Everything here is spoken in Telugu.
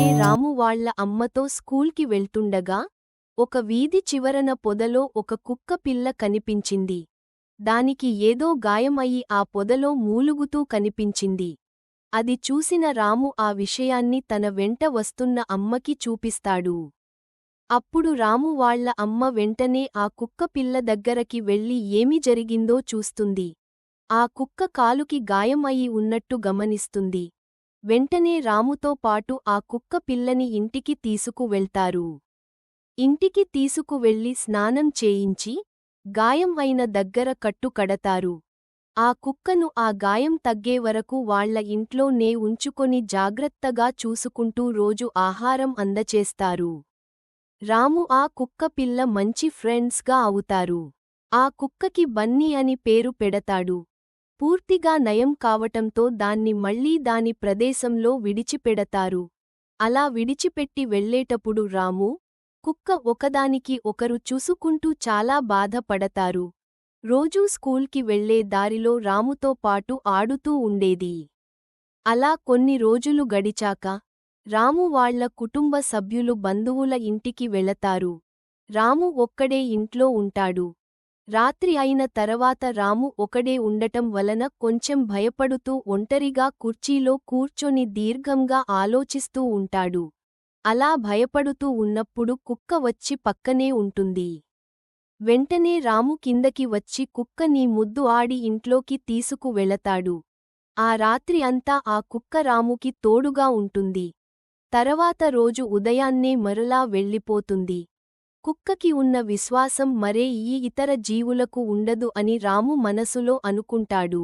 రోజే రాము వాళ్ళ అమ్మతో స్కూల్కి వెళ్తుండగా ఒక వీధి చివరన పొదలో ఒక కుక్క పిల్ల కనిపించింది. దానికి ఏదో గాయమయి ఆ పొదలో మూలుగుతూ కనిపించింది. అది చూసిన రాము ఆ విషయాన్ని తన వెంట వస్తున్న అమ్మకి చూపిస్తాడు. అప్పుడు రాము వాళ్ళ అమ్మ వెంటనే ఆ కుక్క పిల్ల దగ్గరకి వెళ్లి ఏమి జరిగిందో చూస్తుంది. ఆ కుక్క కాలుకి గాయం అయి ఉన్నట్టు గమనిస్తుంది. వెంటనే రాముతో పాటు ఆ కుక్క పిల్లని ఇంటికి తీసుకువెళ్తారు. ఇంటికి తీసుకువెళ్లి స్నానం చేయించి గాయం అయిన దగ్గర కట్టు కడతారు. ఆ కుక్కను ఆ గాయం తగ్గే వరకు వాళ్ళ ఇంట్లోనే ఉంచుకొని జాగ్రత్తగా చూసుకుంటూ రోజు ఆహారం అందచేస్తారు. రాము ఆ కుక్క పిల్ల మంచి ఫ్రెండ్స్గా అవుతారు. ఆ కుక్కకి బన్నీ అని పేరు పెడతాడు. పూర్తిగా నయం కావటంతో దాన్ని మళ్లీ దాని ప్రదేశంలో విడిచిపెడతారు. అలా విడిచిపెట్టి వెళ్లేటప్పుడు రాము, కుక్క ఒకదానికి ఒకరు చూసుకుంటూ చాలా బాధపడతారు. రోజూ స్కూల్కి వెళ్లే దారిలో రాముతో పాటు ఆడుతూ ఉండేది. అలా కొన్ని రోజులు గడిచాక రాము వాళ్ళ కుటుంబ సభ్యులు బంధువుల ఇంటికి వెళతారు. రాము ఒక్కడే ఇంట్లో ఉంటాడు. రాత్రి అయిన తర్వాత రాము ఒకడే ఉండటం వలన కొంచెం భయపడుతూ ఒంటరిగా కుర్చీలో కూర్చొని దీర్ఘంగా ఆలోచిస్తూ ఉంటాడు. అలా భయపడుతూ ఉన్నప్పుడు కుక్క వచ్చి పక్కనే ఉంటుంది. వెంటనే రాము కిందకి వచ్చి కుక్కని ముద్దు ఆడి ఇంట్లోకి తీసుకు వెళతాడు. ఆ రాత్రి అంతా ఆ కుక్క రాముకి తోడుగా ఉంటుంది. తర్వాత రోజు ఉదయాన్నే మరలా వెళ్ళిపోతుంది. కుక్కకి ఉన్న విశ్వాసం మరే ఈ ఇతర జీవులకు ఉండదు అని రాము మనసులో అనుకుంటాడు.